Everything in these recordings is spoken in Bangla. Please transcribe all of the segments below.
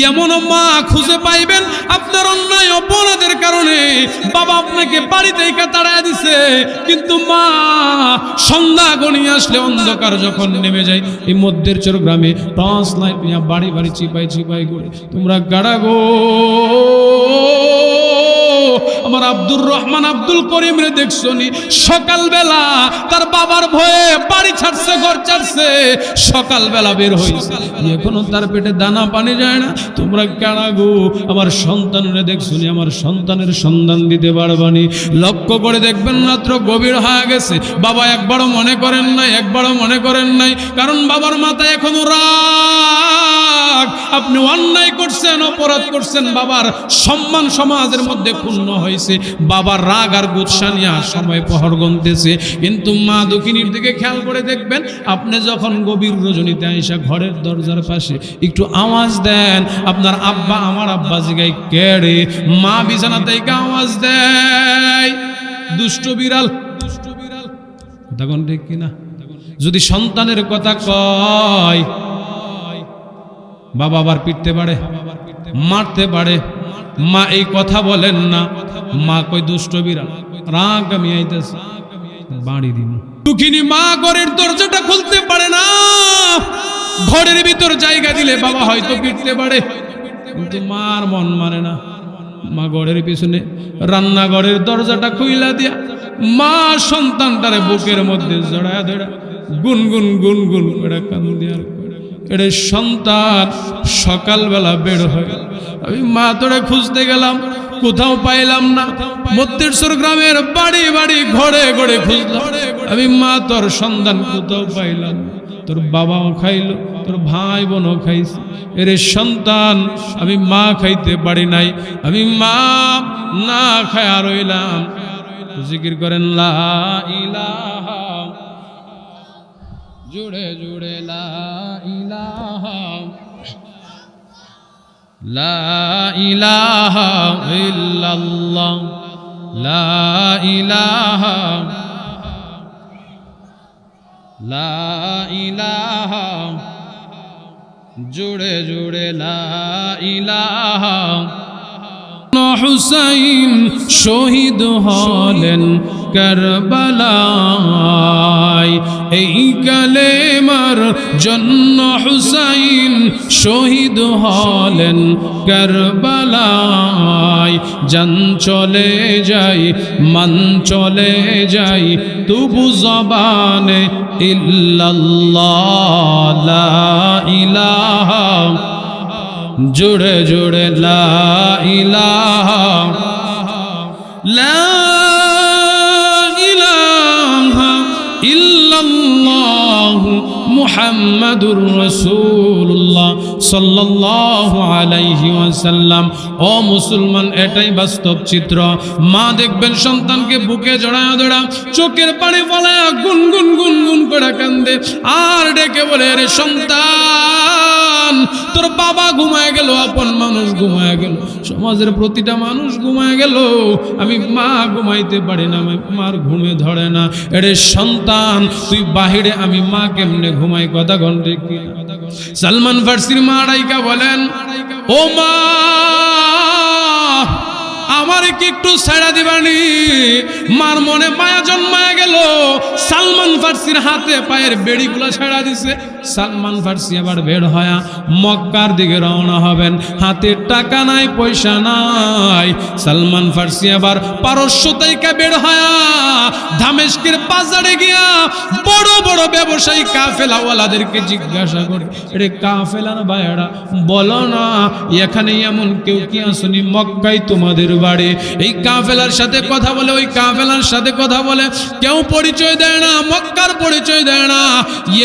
এমন মা খুঁজে পাইবেন আপনার অন্যায় অপরাধের কারণে বাবা আপনাকে বাড়ি থেকে তাড়ায় দিছে, কিন্তু মা সন্ধ্যা গনিয়ে আসলে অন্ধকার যখন নেমে যায় এই মধ্যের চর গ্রামে টর্চ লাইট নিয়ে বাড়ি বাড়ি চিপাই চিপাই করে তোমরা গাড়া গো আমার আব্দুর রহমান আব্দুল করিম রে দেখছো নি সকালবেলা তার বাবার ভয়ে বাড়ি ছাড়ছে ঘর ছাড়ছে সকালবেলা বের হইছে এখনো তার পেটে দানা পানি যায় না তোমরা কারা গো আমার সন্তানরে দেখছো নি আমার সন্তানের সন্ধান দিতে পারবানি লক্ষ্য করে দেখবেন মাত্র গভীর হয়ে গেছে বাবা একবারও মনে করেন নাই কারণ বাবার মাথায় এখনো রাগ আপনি অন্যায় করছেন অপরাধ করছেন বাবার সম্মান সমাজের মধ্যে ক্ষুণ্ণ হয়েছে বাবার রাগ আর গুচ্ছা নিয়ে সময় প্রহর গুনতেছে কিন্তু মা দক্ষিণীর দিকে খেয়াল করে দেখবেন আপনি যখন গভীর রজনীতে আইসা ঘরের দরজার পাশে একটু আওয়াজ দেন আপনার আব্বা আমার আব্বা জিগাই কেড়ে মা বিছানা থেকে আওয়াজ দেয় দুষ্ট বিড়াল তখন ঠিক কিনা যদি সন্তানের কথা কয় বাবা আবার পিটতে পারে মারতে পারে মা এই কথা বলেন না মা কই দুষ্ট বিড়াল রাগ আমি আইতেছে বাড়ি দিন দুঃখিনী মা ঘরের দরজাটা খুলতে পারে না ঘরের ভিতর জায়গা দিলে বাবা হয়তো পিটতে পারে কিন্তু মার মন মানে না মা ঘরের পিছনে রান্নাঘরের দরজাটা খুইলা দিয়া মা সন্তানটারে বুকের মধ্যে জড়ায়া ধরা গুনগুন গুনগুন করে কান্দে আর এর সন্তান সকালবেলা বের হয়ে আমি মা তোরে খুঁজতে গেলাম কোথাও পাইলাম না মধ্যেশ্বর গ্রামের বাড়ি বাড়ি ঘরে ঘরে খুঁজলাম আমি মা তোর সন্তান কোথাও পাইলাম তোর বাবাও খাইলো তোর ভাই বোনও খাইছে এর সন্তান আমি মা খাইতে পারি নাই আমি মা না খায়া রইলাম জিকির করেন লা ইলাহা জুড়ে জুড়ে লা ইলাহা লা ইলাহা ইল্লাল্লাহ লা ইলাহা লা ইলাহা জুড়ে জুড়ে লা ইলাহা হুসাইন শহীদ হলেন কারবালায় এই কালেমার জন্য হুসাইন শহীদ হলেন কারবালায় জান চলে যাই মান চলে যাই তবু জবানে ইল্লাল্লাহ লা ইলাহা জুড়ে জুড়ে লা ইলাহা লা ইলাহা ইল্লাল্লাহ মুহাম্মাদুর রাসূলুল্লাহ সাল্লাল্লাহু আলাইহি ওয়াসাল্লাম ও মুসলমান এটাই বাস্তব চিত্র মা দেখবেন সন্তানকে বুকে জড়ায় ধরা চোখের পানি ফলায়া গুনগুন গুনগুন করে কান্দে আর ডেকে বলে রে সন্তান তোর বাবা ঘুমায় গেল আপন মানুষ ঘুমায় গেল সমাজের প্রতিটা মানুষ ঘুমায় গেল আমি মা ঘুমাইতে পারি না মার ঘুমে ধরে না এরে সন্তান তুই বাহিরে আমি মা কেমনে ঘুমাই কথা ঘন্টে কি সালমান ফার্সির মা রাইকা বলেন ও মা আমার কি একটু ছাড়া দিবানি মার মনে মায়া জন্মায় গেল সালমান ফার্সির হাতে পায়ের বেড়িগুলা ছাড়া দিছে সালমান ফার্সি আবার বের হয়া মক্কার দিকে রওনা হবেন হাতে টাকা নাই পয়সা নাই সালমান ফার্সি আবার পারস্য থেকে বের হয়া দামেস্কের বাজারে গিয়া বড় বড় ব্যবসায়ী কাফেলাওয়ালাদেরকে জিজ্ঞাসা করে রে কাফেলার ভাইরা বলো না এখানে এমন কেউ কি আসেনি মক্কায় তোমাদের বাড়ি এই কাফেলার সাথে কথা বলে ওই কাফেলার সাথে কথা বলে কেউ পরিচয় দেয় না মক্কার পরিচয় দেয় না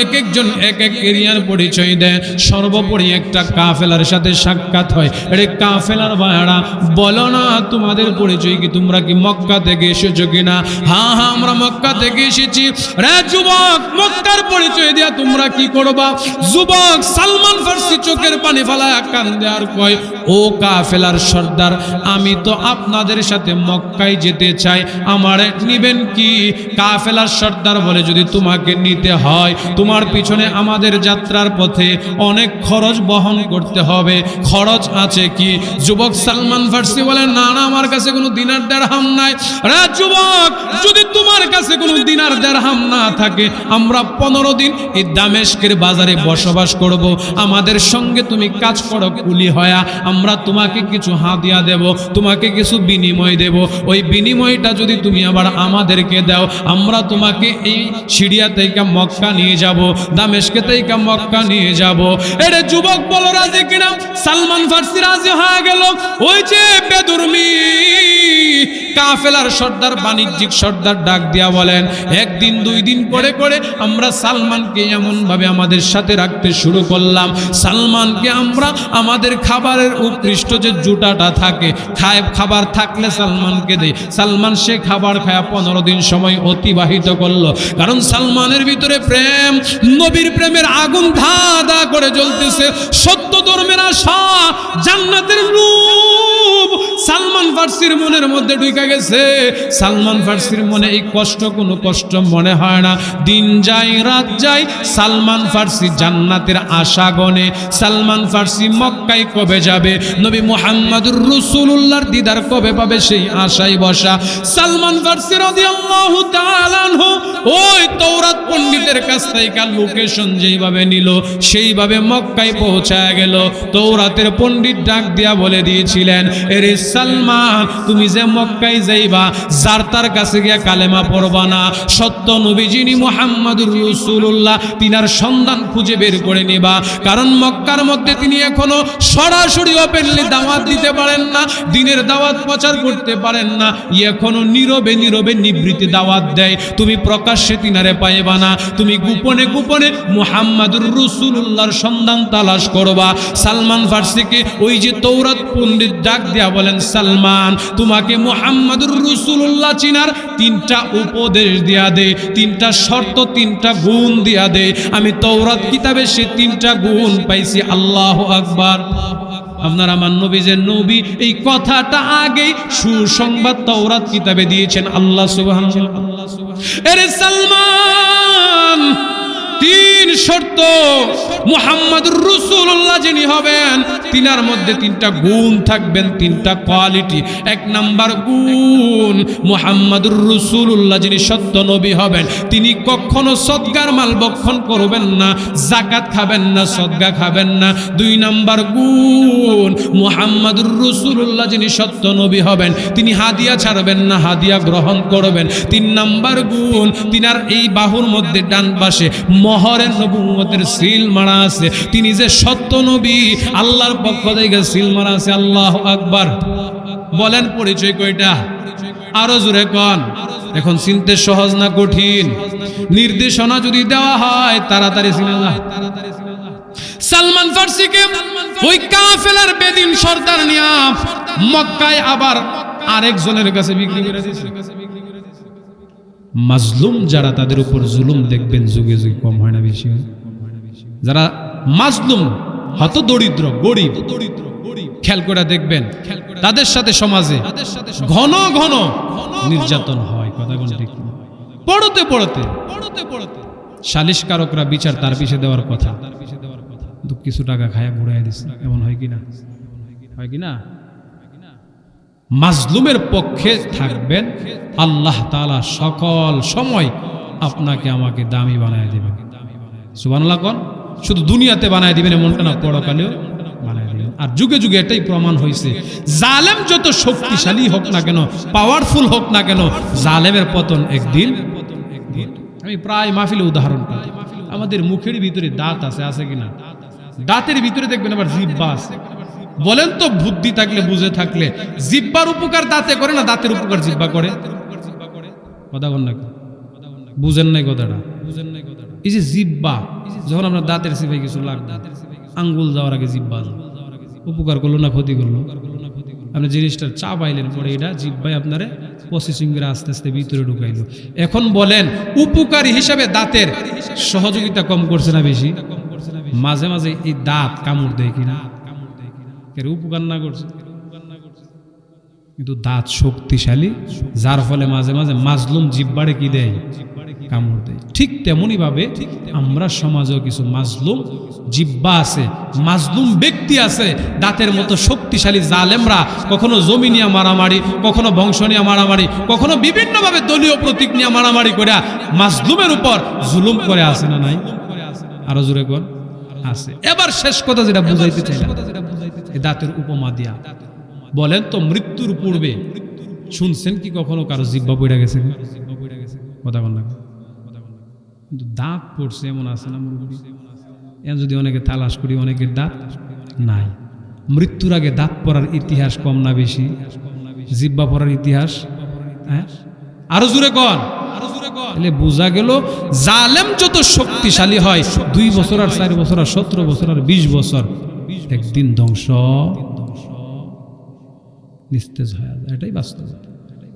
এক একজন এক এক এরিয়ার পরিচয় দেয় সর্বোপরি একটা কাফেলার সাথে সাক্ষাৎ হয় রে কাফেলার ভাইরা বলো না তোমাদের পরিচয় কি তোমরা কি মক্কা থেকে এসেছো কিনা হ্যাঁ হ্যাঁ আমরা মক্কা থেকে এসেছি রে যুবক মক্কার পরিচয় দিয়া তোমরা কি করবা যুবক সালমান ফার্সি চোখের পানি ফেলায় কান্দে আর কয় ও কাফেলার সর্দার আমি তো আপনাদের সাথে মক্কায় যেতে চাই আমারে নিবেন কি কাফেলার সর্দার বলে যদি তোমাকে নিতে হয় তোমার পিছনে আমার আমাদের যাত্রার পথে অনেক খরচ বহন করতে হবে। খরচ আছে কি? যুবক সালমান ফার্সি বলে, না না, আমার কাছে কোনো দিনার দিরহাম নাই। রে যুবক, যদি তোমার কাছে কোনো দিনার দিরহাম না থাকে, আমরা 15 দিন এই দামেস্কের বাজারে বসবাস করব, আমাদের সঙ্গে তুমি কাজ করো কুলি হয়া, আমরা তোমাকে কিছু হাদিয়া দেব, তোমাকে কিছু বিনিময় দেব। ওই বিনিময়টা যদি তুমি আবার আমাদেরকে দাও, আমরা তোমাকে এই সিরিয়া থেকে মক্কা নিয়ে যাব, দামেস্কে থেকে মক্কা নিয়ে যাব। এরে যুবক বলো রাজি কিনা? সালমান ফার্সি রাজি হয়ে গেল। ওই যে বেদুর্মি কাফেলার সর্দার, বাণিজ্যিক সর্দার ডাক দিয়া বলেন, একদিন 2 দিন করে করে আমরা সালমানকে এমন ভাবে আমাদের সাথে রাখতে শুরু করলাম, সালমানকে আমরা আমাদের খাবারের উৎকৃষ্ট যে জুটাটা থাকে, খাবার থাকলে সালমানকে দেই। সালমান সে খাবার খায়া 15 দিন সময় অতিবাহিত করলো। কারণ সালমানের ভিতরে প্রেম, নবীর প্রেমের আগুন ধা ধা করে জ্বলতেছে। সত্য ধর্মের আশা, জান্নাতের লোভ সালমান ফার্সির মনের মধ্যে ঢুকে গেছে। সালমান ফার্সির মনে এই কষ্ট কোনো কষ্ট মনে হয় না। দিন যায় রাত যায়, সালমান ফার্সি জান্নাতের আশা গনে। সালমান ফার্সি মক্কায় কবে যাবে, নবী মুহাম্মদুর রাসূলুল্লাহর দিদার কবে পাবে, সেই আশায় বসা। সালমান ফার্সি রাদিয়াল্লাহু তাআলা আনহু ওই তাওরাত পণ্ডিতের কাছ থেকে লোকেশন যেইভাবে নিল, সেইভাবে মক্কায় পৌঁছায় গেল। তাওরাতের পণ্ডিত ডাক দিয়া বলে দিয়েছিলেন, এরে সালমান, তুমি যে মক্কায় যাইবা, যার তার কাছে গিয়া কালেমা পড়বা না। সত্য নবী যিনি মুহাম্মদুর রাসূলুল্লাহ, তিনার সন্ধান খুঁজে বের করে নিবা। কারণ মক্কার মধ্যে তিনি এখনো সরাসরি ওপেনলি দাওয়াত দিতে পারেন না, দ্বীনের দাওয়াত প্রচার করতে পারেন না। এখনো নীরবে নীরবে নিবৃত্তি দাওয়াত দেয়। তুমি প্রকাশ্যে তিনারে পাইবা না, তুমি গোপনে গোপনে মুহাম্মদুর রাসূলুল্লাহর সন্ধান তালাশ করবা। সালমান ফার্সিকে ওই যে তাওরাত পণ্ডিত ডাক দিয়া বলেন, সালমান, তোমাকে মুহাম্মদুর রাসূলুল্লাহ চিনার 3টা উপদেশ দিয়া দে, 3টা শর্ত, 3টা গুণ দিয়া দে। আমি তাওরাত কিতাবে সে 3টা গুণ পাইছি। আল্লাহু আকবার। আপনার আমার নবী যে নবী, এই কথাটা আগেই সুসংবাদ তাওরাত কিতাবে দিয়েছেন আল্লাহ সুবহানাহু। এরে সালমান, 3 শর্ত মুহাম্মদুর রাসূলুল্লাহ যিনি হবেন, তিনার মধ্যে 3টা গুণ থাকবেন, 3টা কোয়ালিটি। 1 নাম্বার গুণ, মুহাম্মদুর রাসূলুল্লাহ যিনি সত্য নবী হবেন, তিনি কখনো সদকার মাল ভক্ষণ করবেন না, যাকাত খাবেন না, সদকা খাবেন না। 2 নাম্বার গুণ, মুহাম্মদুর রাসূলুল্লাহ যিনি সত্য নবী হবেন, তিনি হাদিয়া ছাড়বেন না, হাদিয়া গ্রহণ করবেন। 3 নাম্বার গুণ, তিনার এই বাহুর মধ্যে ডান পাশে মোহরের নবুয়তের সিল মারা আছে। তিনি যে সত্য নবী, আল্লাহর পক্ষ থেকে সিল মারা আছে। আল্লাহু আকবার। বলেন পরিচয় কয়টা? আরো জোরে কোন। এখন চিনতে সহজ না কঠিন? নির্দেশনা যদি দেওয়া হয় তাড়াতাড়ি চিনা যায়। সালমান ফার্সিকে ওই কাফেলার বেদিন সর্দার নিয়া মক্কায় আবার আরেকজনের কাছে বিক্রি করে দিয়েছে। মাজলুম যারা, তাদের উপর জুলুম দেখবেন যুগে যুগে কম হয় না, বেশি হয়। যারা মাজলুম, হত দরিদ্র, গরিব, খেয়াল করে দেখবেন তাদের সাথে সমাজে ঘন ঘন নির্যাতন হয়। কথা কোন ঠিক? পড়তে পড়তে সালিশকারকরা বিচার তার পিছে দেওয়ার কথা, কিছু টাকা খায়া ঘুরাই দিচ্ছে। এমন হয় কিনা? হয় কিনা? মাজলুমের পক্ষে থাকবেন, আল্লাহ তাআলা সকল সময় আপনাকে আমাকে দামি বানায় দিবেন। সুবহানাল্লাহ কোন? শুধু দুনিয়াতে বানায় দিবেন এমনটা না, পরকালেও বানায় দিবেন। আর যুগে যুগে এটাই প্রমাণ হয়েছে, জালেম যত শক্তিশালী হোক না কেন, পাওয়ারফুল হোক না কেন, জালেমের পতন একদিন। আমি প্রায় মাহফিলে উদাহরণ পাই। আমাদের মুখের ভিতরে দাঁত আছে, আছে কিনা? দাঁতের ভিতরে দেখবেন আবার জিহ্বা আছে। বলেন তো, বুদ্ধি থাকলে, বুঝে থাকলে, জিহ্বার উপকার দাঁতে করে না, দাঁতের উপকার জিহ্বা করে? কথা বল না, বুঝেন নাই কথাটা? এই যে জিহ্বা, যখন আমরা দাঁতের সিপাই কিছু লাগবে, আঙ্গুল যাওয়ার আগে জিহ্বা উপকার করলো না ক্ষতি করলো? আপনি জিনিসটা চা পাইলেন, পরে এটা জিহ্বাই আপনারে প্রসেসিং করে আস্তে আস্তে ভিতরে ঢুকাইলো। এখন বলেন, উপকারী হিসাবে দাঁতের সহযোগিতা কম করছে না বেশি? মাঝে মাঝে এই দাঁত কামড় দেয় কিনা? উপকার না করছে, কিন্তু দাঁত শক্তিশালী, যার ফলে মাঝে মাঝে মাজলুম জিহ্বারে কি দেয়? কামড় দেয়। ঠিক তেমনি ভাবে আমরা সমাজেও কিছু মাজলুম জিব্বা আছে, মাজলুম ব্যক্তি আছে, দাঁতের মতো শক্তিশালী জালেমরা কখনো জমি নিয়ে মারামারি, কখনো বংশ নিয়ে মারামারি, কখনো বিভিন্নভাবে দলীয় প্রতীক নিয়ে মারামারি করে মাজলুমের উপর জুলুম করে আছে না নাই? আরো জোরে কর, আছে। এবার শেষ কথা যেটা বুঝাইতে চাইলাম, এই দাঁতের উপমা দিয়া বলেন তো, মৃত্যুর পূর্বে শুনছেন কি কখনো কারো জিব্বা পড়ে গেছে? কথা বল না, কিন্তু দাঁত পড়ছে এমন আছে না মুরব্বী? এখন যদি অনেকে তালাশ করি, অনেকের দাঁত নাই। মৃত্যুর আগে দাঁত পড়ার ইতিহাস কম না বেশি? জিব্বা পড়ার ইতিহাস? হ্যাঁ, আরো জোরে কর। তাহলে বোঝা গেল জালেম যত শক্তিশালী হয়, 2 বছর আর 4 বছর আর 17 বছর আর 20 বছর, একদিন ধ্বংস নিস্তেজ হয়ে যায়। এটাই বাস্তব।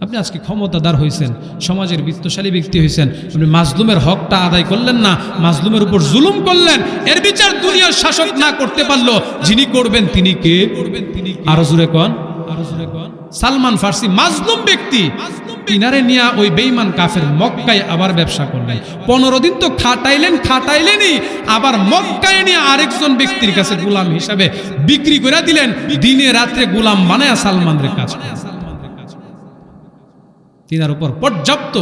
আপনি আজকে ক্ষমতাদার হয়েছেন, সমাজের বিত্তশালী ব্যক্তি হয়েছেন, আপনি মাজলুমের হকটা আদায় করলেন না, মাজলুমের উপর জুলুম করলেন। এর বিচার দুনিয়ার শাসক না করতে পারলো, যিনি করবেন তিনি কে? আরো জোরে কন, আরো জোরে কন। সালমান ফার্সি মাজলুম ব্যক্তি, কিনারে নিয়ে ওই বেঈমান কাফের মক্কায় আবার ব্যবসা করলেন। 15 দিন তো খাটাইলেনই, আবার মক্কায় নিয়ে আরেকজন ব্যক্তির কাছে গোলাম হিসাবে বিক্রি করে দিলেন। দিনে রাত্রে গোলাম বানায় সালমানের কাছে। তিনার উপর পর্যাপ্ত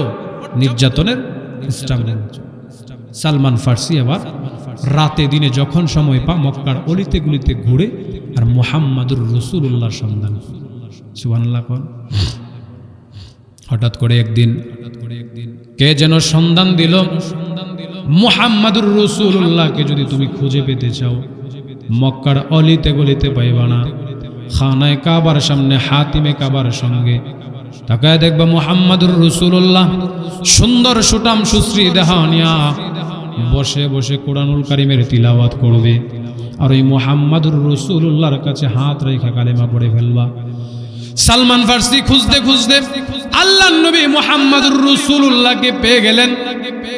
নির্যাতনের সালমান ফার্সি আবার রাতে দিনে যখন সময় পা মক্কার অলিতে গুলিতে ঘুরে আর মুহাম্মাদুর রাসূলুল্লাহর সন্ধান। সুবহানাল্লাহ। হঠাৎ করে একদিন কে যেন সন্ধান দিল, মুহাম্মাদুর রাসূলুল্লাহকে যদি তুমি খুঁজে পেতে চাও, মক্কার অলিতে গলিতে পাইবা না, খানায়ে কাবার সামনে হাতিমে কাবার সঙ্গে তাকায় দেখবা মুহাম্মাদুর রাসূলুল্লাহ সুন্দর সুটাম সুশ্রী দেহানিয়া বসে বসে কোরআনুল কারীমের তিলাওয়াত করবে। আর ওই মুহাম্মাদুর রাসূলুল্লাহর কাছে হাত রেখে কালেমা পড়ে ফেলবা। সালমান ফার্সি খুঁজতে খুঁজতে আল্লাহর নবী মুহাম্মাদুর রাসূলুল্লাহকে পেয়ে গেলেন।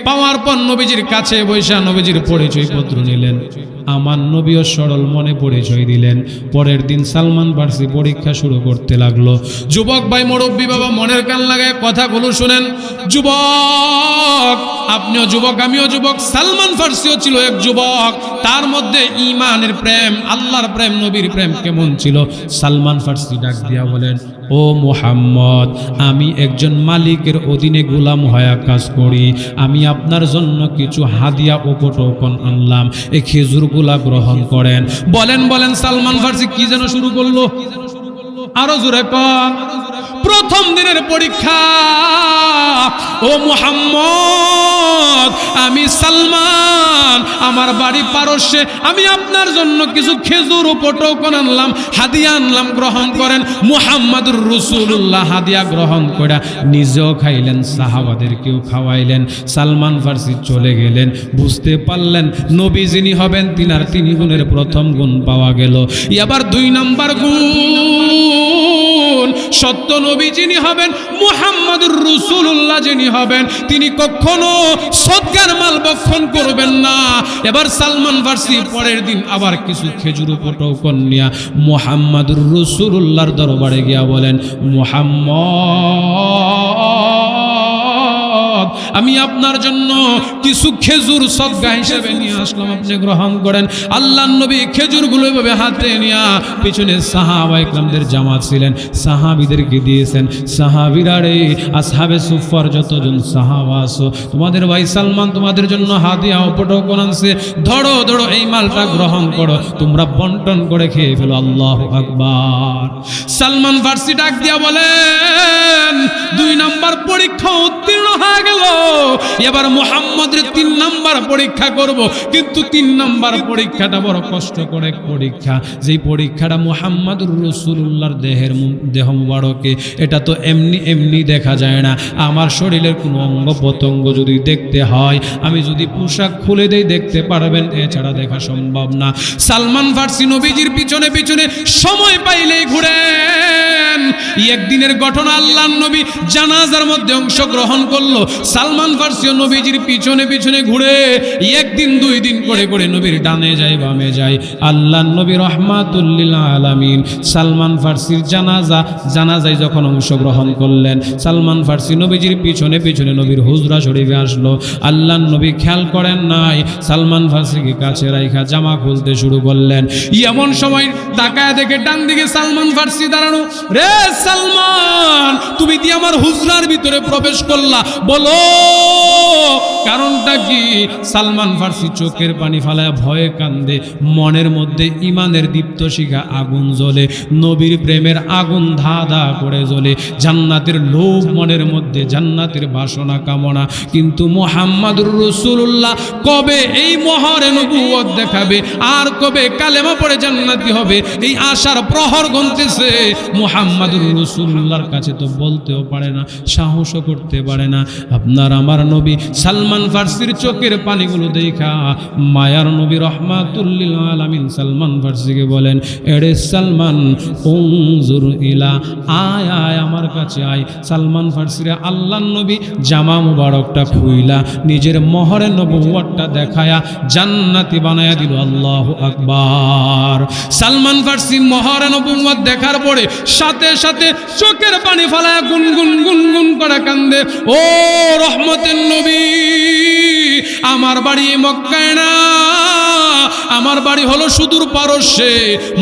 পাওয়ার পর নবীজির কাছে বৈশা নবীজির পরিচয় পত্র নিলেন। আমার নবীও সরল মনে পরিচয় দিলেন। পরের দিন সালমান ফার্সি পরীক্ষা শুরু করতে লাগলো। যুবক ভাই, মুরব্বী বাবা, মনের কান লাগায় কথাগুলো শুনেন। যুবক, আপনিও যুবক, আমিও যুবক, সালমান ফার্সিও ছিল এক যুবক। তার মধ্যে ঈমানের প্রেম, আল্লাহর প্রেম, নবীর প্রেম কেমন ছিল? সালমান ফার্সি ডাক দিয়া বলেন, ও মুহাম্মদ, আমি একজন মালিকের অধীনে গোলাম হয়ে কাজ করি। আমি আপনার জন্য কিছু হাদিয়া উপটোকন আনলাম, এই খেজুরগুলা গ্রহণ করেন। বলেন সালমান ফার্সি কি যেন শুরু করলো? আরো জোরে কর। প্রথম দিনের পরীক্ষা। ও মুহাম্মদ, আমি সালমান, আমার বাড়ি পারস্যে, আমি আপনার জন্য কিছু খেজুর উপটোকন আনলাম, হাদিয়া আনলাম, গ্রহণ করেন। মুহাম্মাদুর রাসূলুল্লাহ হাদিয়া গ্রহণ করে নিজেও খাইলেন, সাহাবাদেরকেও খাওয়াইলেন। সালমান ফার্সি চলে গেলেন। বুঝতে পারলেন নবী যিনি হবেন তিনার 3 গুণের প্রথম গুণ পাওয়া গেল। এবার 2 নাম্বার গুণ, সত্য নবী যিনি হবেন, মুহাম্মাদুর রাসূলুল্লাহ যিনি হবেন, তিনি কখনো সদকার মাল ভক্ষণ করবেন না। এবার সালমান ফার্সি পরের দিন আবার কিছু খেজুর উপটোকন নিয়া মুহাম্মাদুর রাসূলুল্লাহর দরবারে গিয়া বলেন, মুহাম্মদ, আমি আপনার জন্য কিছু খেজুর সদকা হিসেবে নিয়ে আসলাম, আপনি গ্রহণ করেন। আল্লাহর নবী খেজুরগুলো এভাবে হাতে নিয়া পিছনে সাহাবায়ে কেরামদের জামাত ছিলেন, সাহাবীদেরকে দিয়েছেন। সাহাবীরা রে, আসহাবে সুফফার যতজন সাহাবা আছো, তোমাদের ভাই সালমান তোমাদের জন্য হাদিয়া উপটোকন আনছে, ধরো ধরো এই মালটা গ্রহণ করো, তোমরা বন্টন করে খেয়ে ফেলো। আল্লাহু আকবার। সালমান ফার্সি ডাক দিয়া বলেন, 2 নাম্বার পরীক্ষা উত্তীর্ণ হয়ে গেল। এবার মুহাম্মদের 3 নাম্বার পরীক্ষা করব, কিন্তু 3 নাম্বার পরীক্ষাটা বড় কষ্ট করে পরীক্ষা। যেই পরীক্ষাটা মুহাম্মাদুর রাসূলুল্লাহর দেহ মুবারকে, এটা তো এমনি দেখা যায় না। আমার শরীরের কোনো অঙ্গ প্রত্যঙ্গ যদি দেখতে হয়, আমি যদি পোশাক খুলে দেই দেখতে পারবেন, এছাড়া দেখা সম্ভব না। সালমান ফার্সি নবীজির পিছনে পিছনে সময় পাইলেই ঘুরেন। একদিনের ঘটনা, আল্লাহর নবী জানাজার মধ্যে অংশগ্রহণ করলো। সালমান ফার্সিও নবীজির পিছনে পিছনে ঘুরে একদিন দুই দিন করে করে নবীর ডানে যায় বামে যায়। আল্লাহ নবী রহমাতুল লিল আলামিন সালমান ফার্সির জানাজায় যখন অংশগ্রহণ করলেন, সালমান ফার্সি নবীজির পিছনে পিছনে নবীর হুজরা শরীফে আসলো। আল্লাহ নবী খেয়াল করেন নাই, সালমান ফার্সিকে কাছে রাইখা জামা খুলতে শুরু করলেন। এমন সময় তাকায় দেখে ডান দিকে সালমান ফার্সি দাঁড়ানো। রে সালমান, তুমি কি আমার হুজরার ভিতরে প্রবেশ করলা? বলো কারণটা কি? সালমান ফার্সি চোখের পানি ফালায় ভয়ে কান্দে। মনের মধ্যে ইমানের দীপ্ত শিখা আগুন জ্বলে, নবীর প্রেমের আগুন ধা ধা করে জ্বলে, জান্নাতের লোভ মনের মধ্যে, জান্নাতের বাসনা কামনা। কিন্তু মুহাম্মাদুর রাসূলুল্লাহ কবে এই মহরে নবুয়ত দেখাবে, আর কবে কালেমা পড়ে জান্নাতি হবে, এই আশার প্রহর গুনতেছে। মুহাম্মাদুর রাসূলুল্লাহর কাছে তো বলতেও পারে না, সাহসও করতে পারে না। আপনার আমার নবী সালমান ফার্সির চোখের পানিগুলো দেখা মায়ার নবী রহমাতুল লিল আলামিন সালমান ফার্সিকে বলেন, এরে সালমান উনজুর ইলা, আয় আয় আমার কাছে আয়। সালমান ফার্সিরে আল্লাহর নবী জামা মুবারকটা খুইলা নিজের মহরে নবুয়তটা দেখায়া জান্নাতি বানায়া দিল। আল্লাহু আকবার। সালমান ফার্সি মহরে নবুয়ত দেখার পরে সাথে সাথে চোখের পানি ফেলায় গুনগুন গুনগুন করে কান্দে। ও রহমতের নবী, আমার বাড়ি মক্কায় না, আমার বাড়ি হলো সুদূর পারস্যে।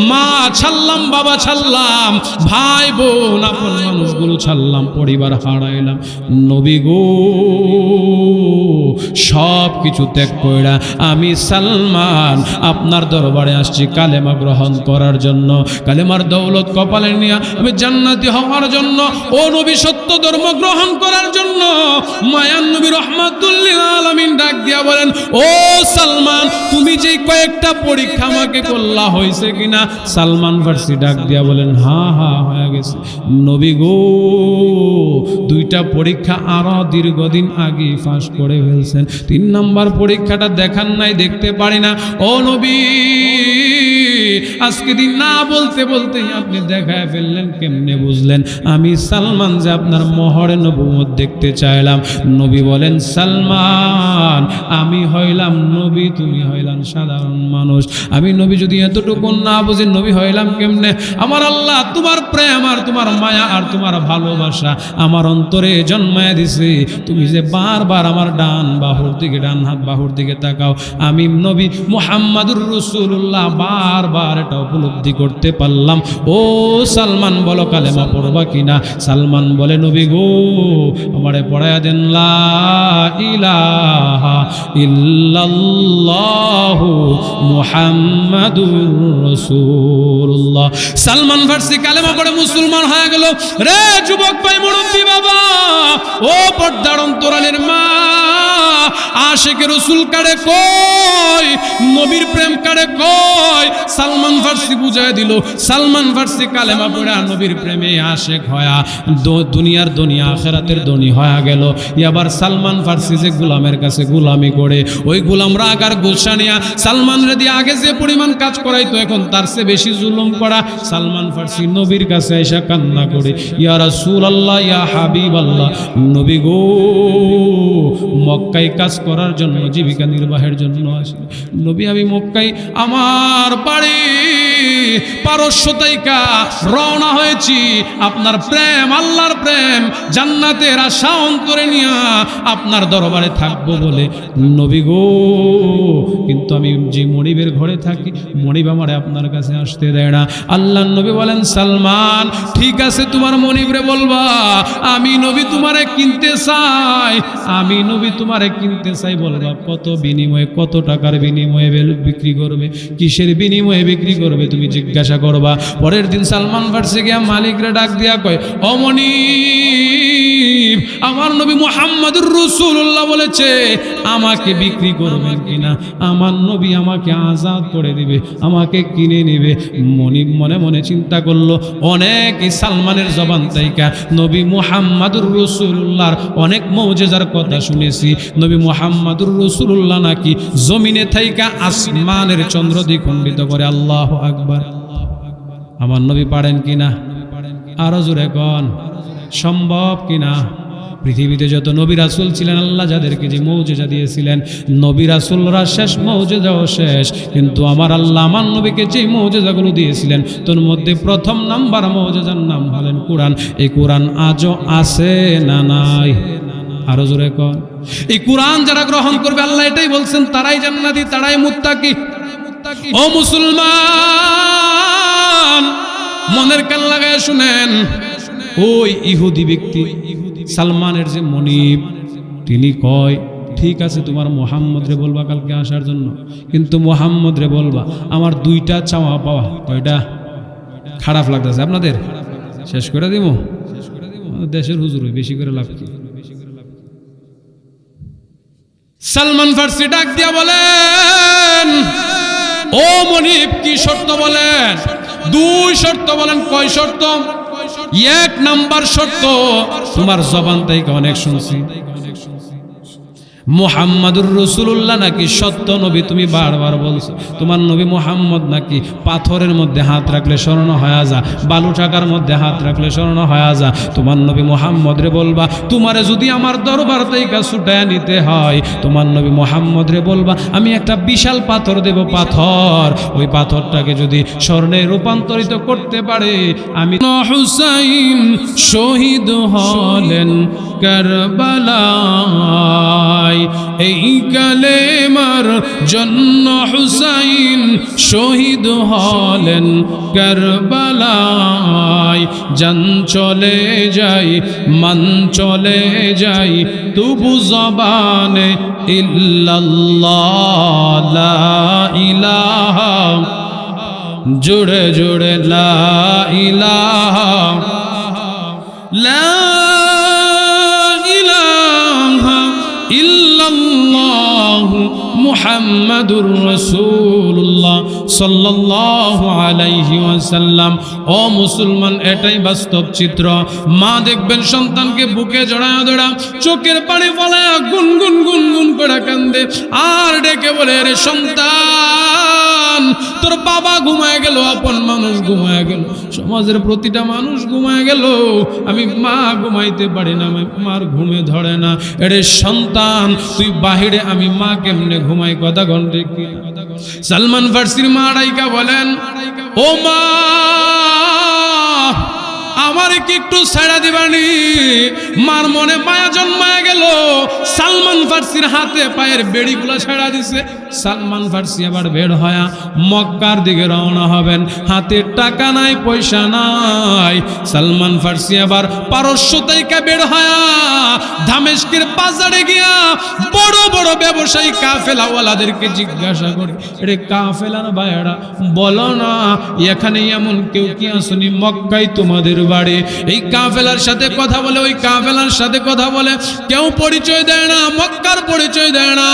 মা ছাড়লাম, বাবা ছাড়লাম, ভাই বোন আপন মানুষগুলো ছাড়লাম, পরিবার হারাইলাম। নবী গো, সব কিছু ত্যাগ কইরা আমি সালমান আপনার দরবারে আসছি কালেমা গ্রহণ করার জন্য, কালেমার দৌলত কপালে নিয়ে আমি জান্নাতি হওয়ার জন্য, ও নবী সত্য ধর্ম গ্রহণ করার জন্য। মায়ান নবী রহমাতুল লিল আলামিন ডাক দিয়া বলেন, ও সালমান, তুমি যে কয়েকটা পরীক্ষা আমাকে করলা হয়েছে কিনা? সালমান ফার্সি ডাক দিয়া বলেন, হ্যাঁ হ্যাঁ হয়ে গেছে নবী গো, দুইটা পরীক্ষা আরো দীর্ঘদিন আগে পাস করে ফেলছেন। 3 নম্বর পরীক্ষাটা দেখান নাই, দেখতে পারি না। ও নবী, আজকে দিন না বলতে বলতে আপনি দেখায় ফেললেন, কেমনে বুঝলেন আমি সালমান যে আপনার মহরে নবুয়ত দেখতে চাইলাম? নবী বলেন, সালমান, আমি হইলাম নবী, তুমি হইলাম সাধারণ মানুষ। আমি নবী যদি এতটুকু না বুঝি, নবী হইলাম কেমনে? আমার আল্লাহ তোমার প্রেম আর তোমার মায়া আর তোমার ভালোবাসা আমার অন্তরে জন্মায় দিছে। তুমি যে বারবার আমার ডান বাহুর দিকে, ডান হাত বাহুর দিকে তাকাও, আমি নবী মুহাম্মাদুর রাসূলুল্লাহ বারবার এটা উপলব্ধি করতে পারলাম। ও সালমান, বলো কালেমা পড়বা কিনা? সালমান বলে, নবী গো, আমারে পড়ায়া দেন লা ইলাহা ইল্লাল্লাহু মুহাম্মাদুর রাসূলুল্লাহ। সালমান ফার্সি কালেমা পড়ে মুসলমান হয়ে গেল। রে যুবক ভাই, মুরব্বী বাবা, ও পর্দার অন্তরালের মা, আশিক রাসূল কারে কই, নবীর প্রেম কারে কই? সালমান ফার্সি বুঝায় দিল। সালমান ফার্সি কালেমা পড়া নবীর প্রেমে আশিক হয়া দুনিয়ার দুনিয়া আখিরাতের ধনী হয়ে গেল। এবার সালমান ফার্সি যে গোলামের কাছে গোলামি করে, ওই গোলাম রাগ আর গোসা নিয়া সালমান রে দিয়ে আগে যে পরিমাণ কাজ করাইতো, এখন তার চেয়ে বেশি জুলুম করা। সালমান ফার্সি নবীর কাছে এসে কান্না করে, ইয়া রাসূলুল্লাহ, ইয়া হাবিবাল্লাহ, নবী গো, মক্কায় কাজ করার জন্য, জীবিকা নির্বাহের জন্য আসি নবী। আমি মক্কায় আমার বাড়ি পারস্য তাইকা রওনা হয়েছি আপনার প্রেম, আল্লাহর প্রেম, জান্নাতের আশা অন্তরে নিয়া আপনার দরবারে থাকবো বলে। নবী গো, কিন্তু আমি যে মনিবের ঘরে থাকি, মনিব আমারে আপনার কাছে আসতে দেয় না। আল্লাহর নবী বলেন, সালমান, ঠিক আছে, তোমার মনিবরে বলবা আমি নবী তোমারে কিনতে চাই, আমি নবী তোমারে কিনতে চাই। বলবা কত বিনিময়ে, কত টাকার বিনিময়ে বিক্রি করবে, কিসের বিনিময়ে বিক্রি করবে, তুমি জিজ্ঞাসা করবা। পরের দিন সালমান ফার্সি গিয়া মালিকরে ডাক দিয়া কয়, ও মনিব, আমার নবী মুহাম্মাদুর রাসূলুল্লাহ বলেছে আমাকে বিক্রি করবেন কিনা? আমার নবী আমাকে আজাদ করে দিবে, আমাকে কিনে নিবে। মনিব মনে মনে চিন্তা করলো, অনেক সালমানের জবান থেকে নবী মুহাম্মাদুর রাসূলুল্লাহর অনেক মুজিজার কথা শুনেছি। নবী মুহাম্মাদুর রাসূলুল্লাহ নাকি জমিনে থাইকা আসমানের চন্দ্র দ্বিখণ্ডিত করে। আল্লাহু আকবার। আমার নবী পারেন কিনা? আরো জোরে কোন, সম্ভব কিনা? পৃথিবীতে যত নবী রাসূল ছিলেন আল্লাহ যাদেরকে যে মৌজেজা দিয়েছিলেন, নবী রাসূলরা শেষ, মৌজেজাও শেষ, কিন্তু আমার আল্লাহ আমার নবীকে যে মৌজেজাগুলো দিয়েছিলেন তোর মধ্যে প্রথম নাম্বার মৌজেজার নাম হলেন কোরআন। এই কোরআন আজও আছে না নাই? আরো জোরে কর। এই কোরআন যারা গ্রহণ করবে আল্লাহ এটাই বলছেন তারাই জান্নাতি, তারাই মুত্তাকি। ও মুসলমান, মনের কান লাগায় শুনেন, ওই ইহুদি ব্যক্তি সালমানের যে মনিব, তিনি কয় ঠিক আছে তোমার মোহাম্মদ রে বলবা কালকে আসার জন্য, কিন্তু মোহাম্মদ রে বলবা আমার দুইটা চাওয়া পাওয়া। কয়টা? খারাপ লাগতেছে আপনাদের? শেষ করে দিব? দেশের হুজুর বেশি করে লাভ কি? সালমান ফার্সি ডাক দিয়া বলেন, ও মনিব কি শর্ত বলেন? দুই শর্ত বলেন। কয় শর্ত? এক নাম্বার শর্ত, তোমার জবান থেকে অনেক শুনছি মুহাম্মাদুর রাসূলুল্লাহ নাকি সত্য নবী, তুমি বারবার বলছো। তোমার নবী মুহাম্মদ নাকি পাথরের মধ্যে হাত রাখলে স্মরণ হয়ে যা, বালু টাকার মধ্যে হাত রাখলে স্মরণ হয়ে যা। তোমার নবী মুহাম্মদ রে বলবা তোমারে যদি আমার দরবার থেকে ছুটায় নিতে হয়, তোমার নবী মুহাম্মদ রে বলবা আমি একটা বিশাল পাথর দেব, পাথর ওই পাথরটাকে যদি স্বর্ণে রূপান্তরিত করতে পারে আমি। হুসাইন শহীদ হলেন কারবালায়, এই কালেমার জন্য হুসাইন শহীদ হলেন কারবালায়। জান চলে যাই মান চলে যাই তবু জবানে ইল্লাল্লাহ লা ইলাহা, জোরে জোরে লা ইলাহা লা মুহাম্মাদুর রাসূলুল্লাহ সাল্লাল্লাহু আলাইহি ওয়াসাল্লাম। ও মুসলমান, এটাই বাস্তব চিত্র। মা দেখবেন সন্তানকে বুকে জড়ায় ধরা চোখের পানি ফলায়া গুনগুন গুনগুন করে কান্দে আর ডেকে বলে, রে সন্তান তোর বাবা ঘুমায় গেল, আপন মানুষ ঘুমায় গেল, সমাজের প্রতিটা মানুষ ঘুমায় গেল, আমি মা ঘুমাইতে পারি না, মার ঘুমে ধরে না। এরে সন্তান তুই বাহিরে, আমি মা কেমনে ঘুমাই? কথা ঘন্টে কি? সালমান ফার্সির মা রাইকা বলেন, ও মা আমার কি একটু ছাড়া দিবানি? মার মনে মায়া জন্মায় গেল। সালমান ফার্সির হাতে পায়ের বেড়িগুলো ছাড়া দিছে। সালমান ফার্সি আবার বের হয়া মক্কার দিকে রওনা হবেন। হাতে টাকা নাই, পয়সা নাই। সালমান ফার্সি আবার পারস্য থেকে বের হয়া দামেস্কের বাজারে গিয়া বড় বড় ব্যবসায়ী কাফেলাওয়ালাদেরকে জিজ্ঞাসা করে, রে কাফেলার ভাইরা বলো না এখানে এমন কেউ কি আসনি মক্কায় তোমাদের বাড়ি? এই কাফেলার সাথে কথা বলে, ওই কাফেলার সাথে কথা বলে, কেউ পরিচয় দেয় না, মক্কার পরিচয় দেয় না,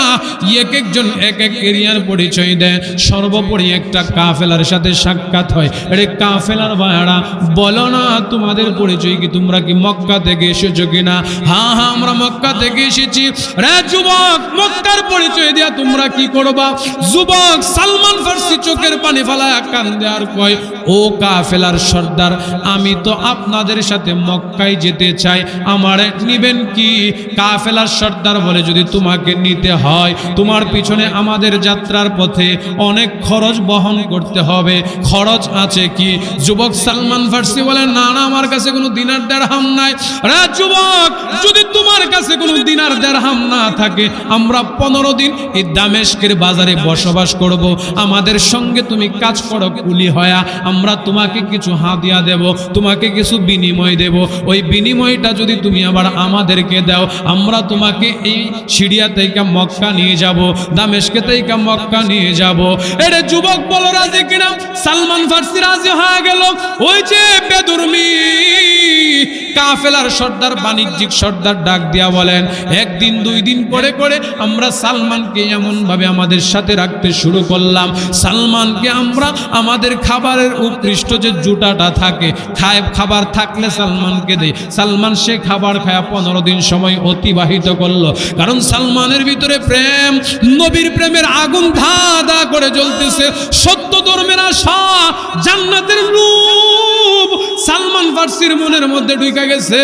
এক একজন এক এক এরিয়ার পরিচয় দেয়। সর্বোপরি একটা কাফেলার সাথে সাক্ষাৎ হয়, রে কাফেলার ভাইরা বলো না তোমাদের পরিচয় কি? তোমরা কি মক্কা থেকে এসেছো কিনা? হ্যাঁ হ্যাঁ আমরা মক্কা থেকে এসেছি। রে যুবক, মক্কার পরিচয় দিয়া তোমরা কি করবা? যুবক সালমান ফার্সি চোখের পানি ফেলায় কান্দে আর কয়, ও কাফেলার সর্দার, আমি তো আপনাদের সাথে মক্কায় যেতে চাই, আমারে নিবেন কি? কাফেলার সর্দার বলে, যদি তোমাকে নিতে হয় তোমার পিছনে আমাদের যাত্রার পথে অনেক খরচ বহন করতে হবে, খরচ আছে কি? যুবক সালমান ফার্সি বলে, না না আমার কাছে কোনো দিনার দিরহাম নাই। রে যুবক, যদি তোমার কাছে কোনো দিনার দিরহাম না থাকে, আমরা 15 দিন এই দামেস্কের বাজারে বসবাস করব, আমাদের সঙ্গে তুমি কাজ করো কুলি হয়া, আমরা তোমাকে কিছু হাদিয়া দেব, তোমাকে কিছু বিনিময় দেব। ওই বিনিময়টা যদি তুমি আবার আমাদেরকে দাও, আমরা তোমাকে এই সিরিয়া থেকে মক্কা নিয়ে যাব, দামেস্কে থেকে মক্কা নিয়ে যাব। এরে যুবক বলো রাজি কিনা? সালমান ফার্সি রাজি হয়ে গেল। ওই যে বেদুর্মি কাফেলার সর্দার, বাণিজ্যিক সর্দার ডাক দিয়া বলেন, একদিন দুই দিন করে করে আমরা সালমানকে এমন ভাবে আমাদের সাথে রাখতে শুরু করলাম, সালমানকে আমরা আমাদের খাবারের উৎকৃষ্ট যে জুটাটা থাকে, খাবার থাকলে সালমানকে দেই, সালমান সে খাবার খায়া 15 দিন সময় অতিবাহিত করলো। কারণ সালমানের ভিতরে প্রেম, নবীর প্রেমের আগুন ধা ধা করে জ্বলতেছে, সত্য ধর্মের আশা, জান্নাতের লোভ সালমান ফার্সির মনের মনের মধ্যে ঢুকে গেছে।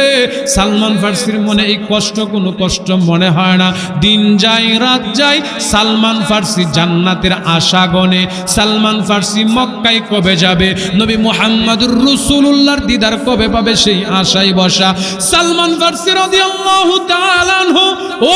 সালমান ফার্সির মনে এই কষ্ট কোনো কষ্ট মনে হয় না। দিন যায় রাত যায়, সালমান ফার্সি জান্নাতের আশা গনে। সালমান ফার্সি মক্কায় কবে যাবে, নবী মুহাম্মদুর রাসূলুল্লাহর দিদার কবে পাবে, সেই আশায় বসা। সালমান ফার্সি রাদিয়াল্লাহু তাআলা আনহু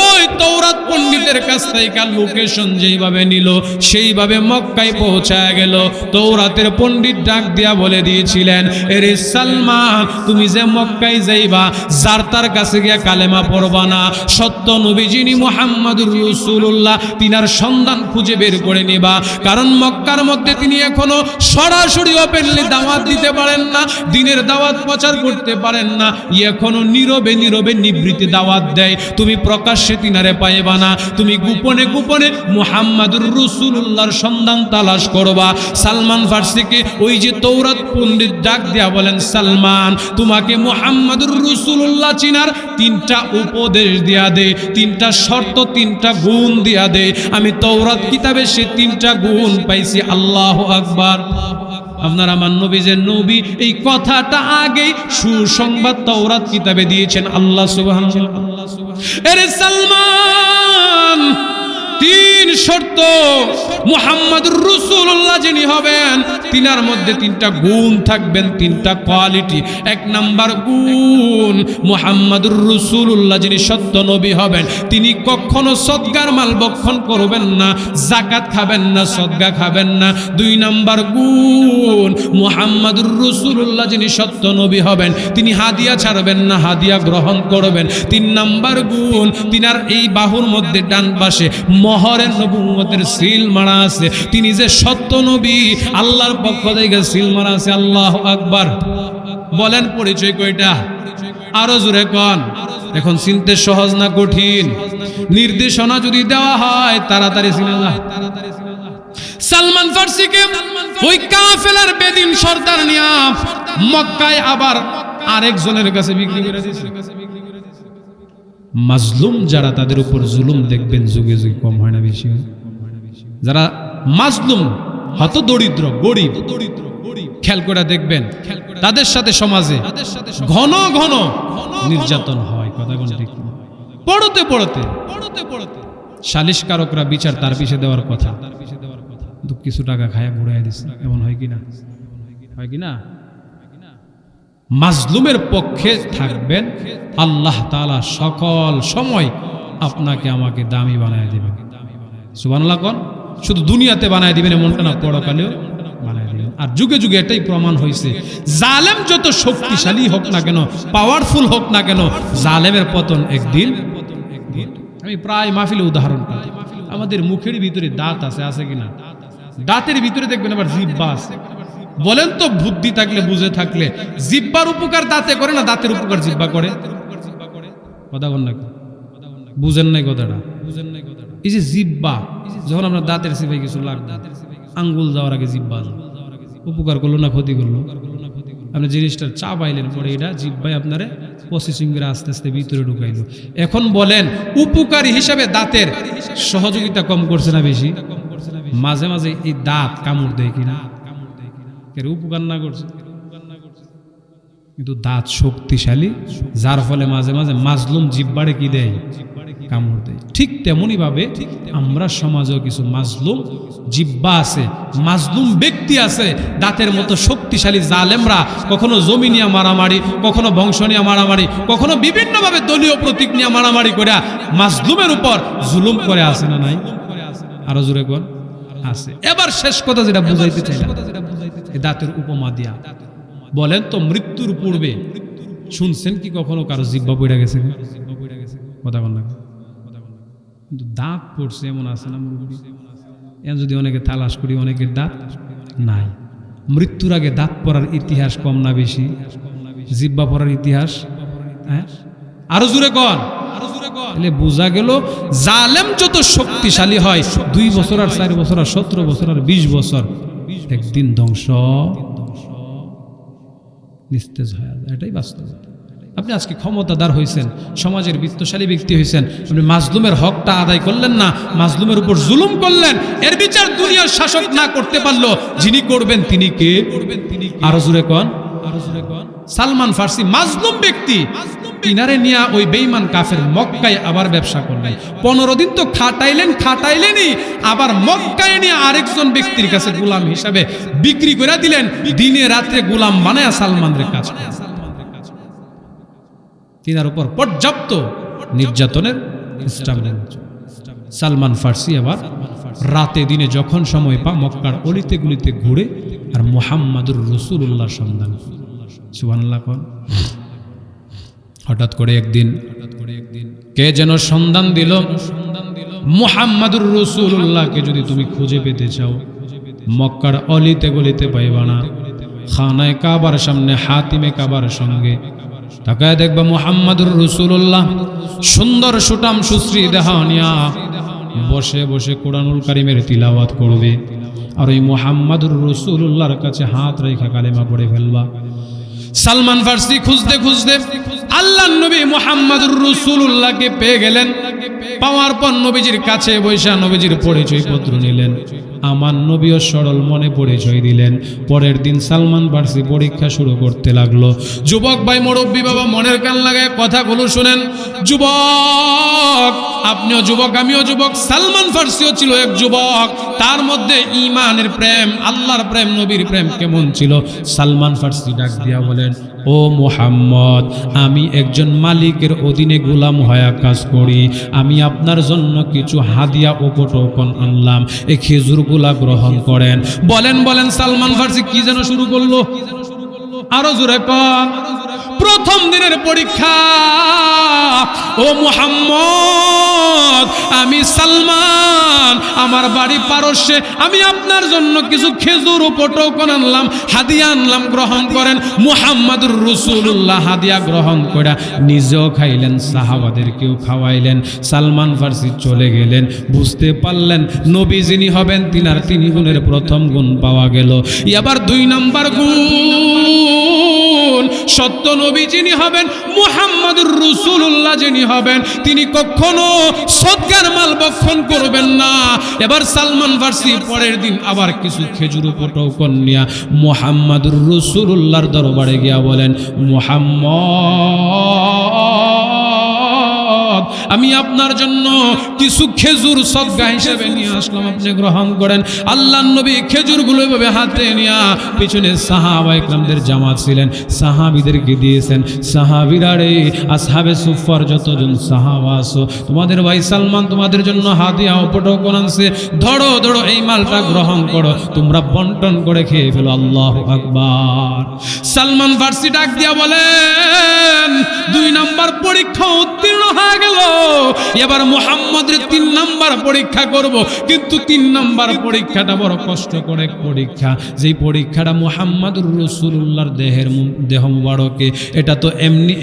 ওই তাওরাত পণ্ডিতের কাছ থেকে লোকেশন যেইভাবে নিল সেইভাবে মক্কায় পৌঁছায় গেল। তাওরাতের পণ্ডিত ডাক দিয়া বলে দিয়েছিলেন, এরে সালমান, তুমি যে মক্কায় যাইবা, যার তার কাছে গিয়া কালেমা পড়বা না। সত্য নবী যিনি মুহাম্মদুর রাসূলুল্লাহ, তিনার সন্ধান খুঁজে বের করে নিবা। কারণ মক্কার মধ্যে তিনি এখনো সরাসরি ওপেনলি দাওয়াত দিতে পারেন না, দ্বীনের দাওয়াত প্রচার করতে পারেন না। এখনো নীরবে নীরবে নিবৃত্তি দাওয়াত দেয়। তুমি প্রকাশ্যে তিনারে পাইবা না, তুমি গোপনে গোপনে মুহাম্মদুর রাসূলুল্লাহর সন্ধান তালাশ করবা। সালমান ফার্সিকে ওই যে তাওরাত পণ্ডিত ডাক দিয়া বলেন, সালমান, তোমাকে মুহাম্মদুর রাসূলুল্লাহ চিনার তিনটা উপদেশ দিয়া দে, তিনটা শর্ত, তিনটা গুণ দিয়া দে। আমি তাওরাত কিতাবে সে তিনটা গুণ পাইছি। আল্লাহু আকবার। আপনার আমার নবী যে নবী, এই কথাটা আগেই সুসংবাদ তাওরাত কিতাবে দিয়েছেন আল্লাহ সুবহানাহু। এরে সালমান, তিন শর্ত মুহাম্মদুর রাসূলুল্লাহ যিনি হবেন, তিনার মধ্যে তিনটা গুণ থাকবেন, তিনটা কোয়ালিটি। এক নাম্বার গুণ, মুহাম্মদুর রাসূলুল্লাহ যিনি সত্য নবী হবেন, তিনি কখনো সদকার মাল ভক্ষণ করবেন না, যাকাত খাবেন না, সদকা খাবেন না। দুই নাম্বার গুণ, মুহাম্মদুর রাসূলুল্লাহ যিনি সত্য নবী হবেন, তিনি হাদিয়া ছাড়বেন না, হাদিয়া গ্রহণ করবেন। তিন নাম্বার গুণ, তিনার এই বাহুর মধ্যে ডান পাশে মোহরের নবুয়তের সিল মারা আছে। তিনি যে সত্য নবী, আল্লাহর পক্ষ থেকে সিল মারা আছে। আল্লাহু আকবার। বলেন পরিচয় কয়টা? আরো জোরে কোন। এখন চিনতে সহজ না কঠিন? নির্দেশনা যদি দেওয়া হয় তাড়াতাড়ি চিনা যায়। সালমান ফার্সিকে ওই কাফেলার বেদিন সর্দার নিয়া মক্কায় আবার আরেকজনের কাছে বিক্রি করে দিয়েছে। মাজলুম যারা, তাদের উপর জুলুম দেখবেন যুগে যুগে কম হয় না, বেশি হয়। যারা মাজলুম, হত দরিদ্র, গরিব, খেয়াল করে দেখবেন তাদের সাথে সমাজে ঘন ঘন নির্যাতন হয়। কথা কোন ঠিক? পড়তে পড়তে সালিশকারকরা বিচার তার পিছে দেওয়ার কথা, কিছু টাকা খায়া ঘুরাই দিচ্ছে। এমন হয় কিনা? হয় কিনা? মাজলুমের পক্ষে থাকবেন, আল্লাহ তাআলা সকল সময় আপনাকে আমাকে দামি বানায় দিবেন। সুবহানাল্লাহ কোন। শুধু দুনিয়াতে বানায় দিবেন এমনটা না, পরকালেও বানায় দিবেন। আর যুগে যুগে এটাই প্রমাণ হয়েছে, জালেম যত শক্তিশালী হোক না কেন, পাওয়ারফুল হোক না কেন, জালেমের পতন একদিন। আমি প্রায় মাহফিলে উদাহরণ পাই। আমাদের মুখের ভিতরে দাঁত আছে, আছে কিনা? দাঁতের ভিতরে দেখবেন আবার জিহ্বা আছে। বলেন তো, বুদ্ধি থাকলে, বুঝে থাকলে, জিহ্বার উপকার দাঁতে করে না, দাঁতের উপকার জিহ্বা করে? কথা বল না, বুঝেন নাই কথাটা? এই যে জিহ্বা, যখন আমরা দাঁতের সিপাই কিছু লাগবে, আঙ্গুল যাওয়ার আগে জিহ্বা উপকার করলো না ক্ষতি করলো? আপনি জিনিসটার চা পাইলেন, পরে এটা জিহ্বায় আপনারে প্রসেসিং করে আস্তে আস্তে ভিতরে ঢুকাইলো। এখন বলেন, উপকারী হিসাবে দাঁতের সহযোগিতা কম করছে না বেশি? মাঝে মাঝে এই দাঁত কামড় দেয় কিনা? উপকার না করছে, কিন্তু দাঁত শক্তিশালী, যার ফলে মাঝে মাঝে মাজলুম জিহ্বারে কি দেয়? কামড় দেয়। ঠিক তেমনি ভাবে আমরা সমাজেও কিছু মাজলুম জিহ্বা আছে, মাজলুম ব্যক্তি আছে, দাঁতের মতো শক্তিশালী জালেমরা কখনো জমি নিয়ে মারামারি, কখনো বংশ নিয়ে মারামারি, কখনো বিভিন্নভাবে দলীয় প্রতীক নিয়ে মারামারি করে মাজলুমের উপর জুলুম করে, আছে না নাই? আরো জোরে কোন আছে। এবার শেষ কথা যেটা বুঝাইতে চাইলাম, দাঁতের উপমা দিয়া বলেন তো, মৃত্যুর পূর্বে শুনছেন কি কখনো কারো জিহ্বা পড়ে গেছে? কথা বল না, কিন্তু দাঁত পড়ছে এমন আছে না? এখন যদি অনেকে তালাশ করি, অনেকের দাঁত নাই। মৃত্যুর আগে দাঁত পড়ার ইতিহাস কম না বেশি? জিহ্বা পড়ার ইতিহাস? হ্যাঁ, আরো জোরে কন। বোঝা গেল, জালেম যত শক্তিশালী হয়, 2 বছর আর 4 বছর আর 17 বছর আর 20 বছর, একদিন ধ্বংস নিস্তেজ হয়ে যায়। এটাই বাস্তব। আপনি আজকে ক্ষমতাদার হয়েছেন, সমাজের বিত্তশালী ব্যক্তি হয়েছেন, আপনি মাজলুমের হকটা আদায় করলেন না, মাজলুমের উপর জুলুম করলেন। এর বিচার দুনিয়ার শাসক না করতে পারলো, যিনি করবেন তিনি কে? আরো জোরে কোন। সালমান ফার্সি মাজলুম ব্যক্তি, তিনারে নিয়ে ওই বেঈমান কাফের মক্কায় আবার ব্যবসা করলেন। 15 দিন তো খাটাইলেনই, আবার মক্কায় নিয়ে আরেকজন ব্যক্তির কাছে গোলাম হিসাবে বিক্রি করে দিলেন। দিনে রাত্রে গোলাম বানায়া সালমানের কাজ করেন। তিনার উপর পর্যাপ্ত নির্যাতনের সালমান ফার্সি আবার রাতে দিনে যখন সময় পা মক্কার অলিতে গুলিতে ঘুরে আর মুহাম্মাদুর রাসূলুল্লাহর সন্ধান। সুবহানাল্লাহ। হঠাৎ করে একদিন কে যেন সন্ধান দিল, মুহাম্মাদুর রাসূলুল্লাহকে যদি তুমি খুঁজে পেতে চাও মক্কার অলিতে গলিতে পাইবা না, খানায়ে কাবার সামনে হাতিমে কাবার সঙ্গে তাকায় দেখবা মুহাম্মাদুর রাসূলুল্লাহ সুন্দর সুটাম সুশ্রী দেহানিয়া বসে বসে কোরআনুল কারীমের তিলাওয়াত করবে। আর ওই মুহাম্মাদুর রাসূলুল্লাহর কাছে হাত রেখে কালেমা পড়ে ফেলবা। সালমান ফার্সি খুঁজতে খুঁজতে আল্লাহর নবী মুহাম্মাদুর রাসূলুল্লাহকে পেয়ে গেলেন। পাওয়ার পর নবীজির কাছে বৈশা নবীজির পরিচয় পত্র নিলেন। আমার নবীও সরল মনে পরিচয় দিলেন। পরের দিন সালমান ফার্সি পরীক্ষা শুরু করতে লাগলো। যুবক ভাই, মুরব্বী বাবা, মনের কান লাগায় কথাগুলো শুনেন। যুবক, আপনিও যুবক, আমিও যুবক, সালমান ফার্সিও ছিল এক যুবক। তার মধ্যে ঈমানের প্রেম, আল্লাহর প্রেম, নবীর প্রেম কেমন ছিল। সালমান ফার্সি ডাক দিয়া বলেন, ও মুহাম্মদ, আমি একজন মালিকের অধীনে গোলাম হয়ে কাজ করি। আমি আপনার জন্য কিছু হাদিয়া উপটোকন আনলাম, এই খেজুরগুলা গ্রহণ করেন। বলেন সালমান ফার্সি কি যেন শুরু করলো, আরো জোরে কন। প্রথম দিনের পরীক্ষা। ও মুহাম্মদ, আমি সালমান, আমার বাড়ি পারস্যে, আমি আপনার জন্য কিছু খেজুর উপটোকন আনলাম, হাদিয়া আনলাম, গ্রহণ করেন। মুহাম্মাদুর রাসূলুল্লাহ হাদিয়া গ্রহণ করে নিজেও খাইলেন, সাহাবাদেরকেও খাওয়াইলেন। সালমান ফার্সি চলে গেলেন। বুঝতে পারলেন নবী যিনি হবেন তিনার 3 গুণের প্রথম গুণ পাওয়া গেল। এবার 2 নাম্বার গুণ, সত্য নবী যিনি হবেন, মুহাম্মাদুর রাসূলুল্লাহ যিনি হবেন, তিনি কখনো সদকার মাল ভক্ষণ করবেন না। এবার সালমান ফার্সি পরের দিন আবার কিছু খেজুর উপটোকন নিয়া মুহাম্মাদুর রাসূলুল্লাহর দরবারে গিয়া বলেন, মুহাম্মদ, আমি আপনার জন্য কিছু খেজুর সদকা হিসেবে নিয়ে আসলাম, আপনি গ্রহণ করেন। আল্লাহর নবী খেজুরগুলো এভাবে হাতে নিয়া পিছনে সাহাবায়ে কেরামদের জামাত ছিলেন, সাহাবীদেরকে দিয়েছেন। সাহাবীরা রে, আসহাবে সুফফার যতজন সাহাবা আছো, তোমাদের ভাই সালমান তোমাদের জন্য হাদিয়া উপটোকন আনছে, ধরো ধরো এই মালটা গ্রহণ করো, তোমরা বন্টন করে খেয়ে ফেলো। আল্লাহু আকবার। সালমান ফার্সি ডাক দিয়া বলেন, 2 নাম্বার পরীক্ষা উত্তীর্ণ হয়ে গেল। এবার মুহাম্মদের 3 নাম্বার পরীক্ষা করব, কিন্তু 3 নাম্বার পরীক্ষাটা বড় কষ্ট করে পরীক্ষা। যেই পরীক্ষাটা মুহাম্মাদুর রাসূলুল্লাহর দেহ মুবারকে, এটা তো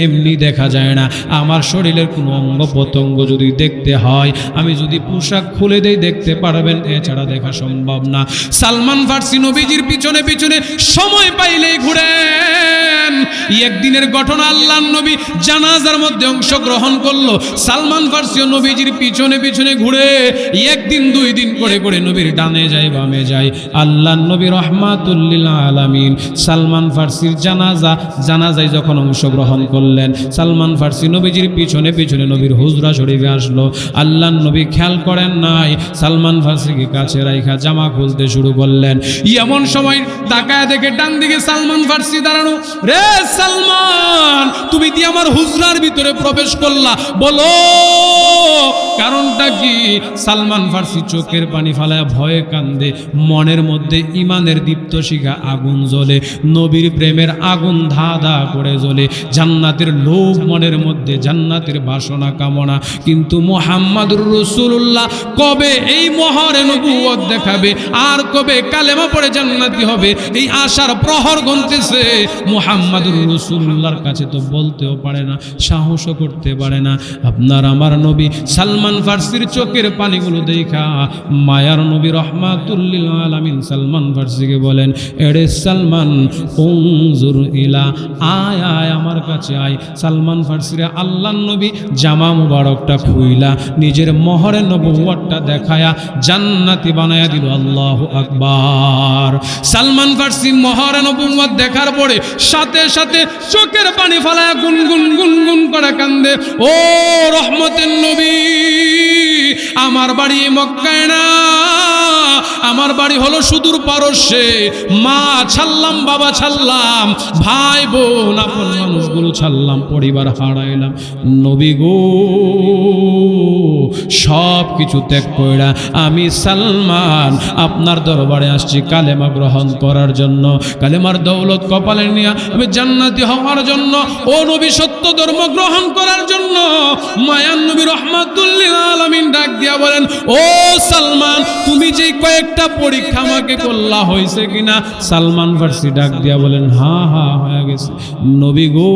এমনি দেখা যায় না। আমার শরীরের কোনো অঙ্গ প্রত্যঙ্গ যদি দেখতে হয়, আমি যদি পোশাক খুলে দেই দেখতে পারবেন, এছাড়া দেখা সম্ভব না। সালমান ফার্সি নবীজির পিছনে পিছনে সময় পাইলেই ঘুরেন। একদিনের ঘটনা, আল্লাহর নবী জানাজার মধ্যে অংশগ্রহণ করলো। সালমান ফার্সিও নবীজির পিছনে পিছনে ঘুরে 1 দিন 2 দিন করে করে নবীর ডানে যায় বামে যায়। আল্লাহর নবী রাহমাতুল লিল আলামিন সালমান ফার্সির জানাজায় যখন অংশগ্রহণ করলেন, সালমান ফার্সি নবীজির পিছনে পিছনে নবীর হুজরা শরীফে আসলো। আল্লাহর নবী খেয়াল করেন নাই, সালমান ফার্সিকে কাছে রাইখা জামা খুলতে শুরু করলেন। এমন সময় তাকায় দেখে ডান দিকে সালমান ফার্সি দাঁড়ানো। রে সালমান, তুমি কি আমার হুজরার ভিতরে প্রবেশ করলা? বলো কারণটা কি? সালমান ফার্সি চোখের পানি ফালায় ভয়ে কান্দে। মনের মধ্যে ঈমানের দীপ্ত শিখা আগুন জ্বলে, নবীর প্রেমের আগুন ধা ধা করে জ্বলে, জান্নাতের লোভ মনের মধ্যে, জান্নাতের বাসনা কামনা। কিন্তু মুহাম্মাদুর রাসূলুল্লাহ কবে এই মহরে নবুয়ত দেখাবে, আর কবে কালেমা পড়ে জান্নাতি হবে, এই আশার প্রহর গুনতেছে। মুহাম্মাদুর রাসূলুল্লাহর কাছে তো বলতেও পারে না, সাহসও করতে পারে না। আপনার আমার নবী সালমান ফার্সির চোখের পানিগুলো দেখা মায়ার নবী রহমাতুল লিল আলামিন সালমান ফার্সিকে বলেন, এরে সালমান উনজুর ইলা, আয় আয় আমার কাছে আয়। সালমান ফার্সিরে আল্লাহর নবী জামা মুবারকটা খুইলা নিজের মোহরে নবুয়তটা দেখায়া জান্নাতি বানায়া দিল। আল্লাহু আকবার। সালমান ফার্সি মোহরে নবুয়ত দেখার পরে সাথে সাথে চোখের পানি ফেলায় গুনগুন গুনগুন করে কান্দে, ও রহমতের নবী, আমার বাড়ি মক্কায় না, আমার বাড়ি হলো সুদূর পারস্যে। মা ছাড়লাম, বাবা ছাড়লাম, ভাই বোন আপন মানুষগুলো ছাড়লাম, পরিবার হারাইলাম। নবী গো, সব কিছু ত্যাগ কইরা আমি সালমান আপনার দরবারে আসছি কালেমা গ্রহণ করার জন্য, কালেমার দৌলত কপালে নিয়ে আমি জান্নাতি হওয়ার জন্য, ও নবী সত্য ধর্ম গ্রহণ করার জন্য। মায়ান নবী রহমাতুল লিল আলামিন ডাক দিয়া বলেন, ও সালমান, তুমি যে কয়েকটা পরীক্ষা আমাকে করলা হয়েছে কিনা? সালমান ফার্সি ডাক দিয়া বলেন, হ্যাঁ হ্যাঁ হয়ে গেছে নবী গো,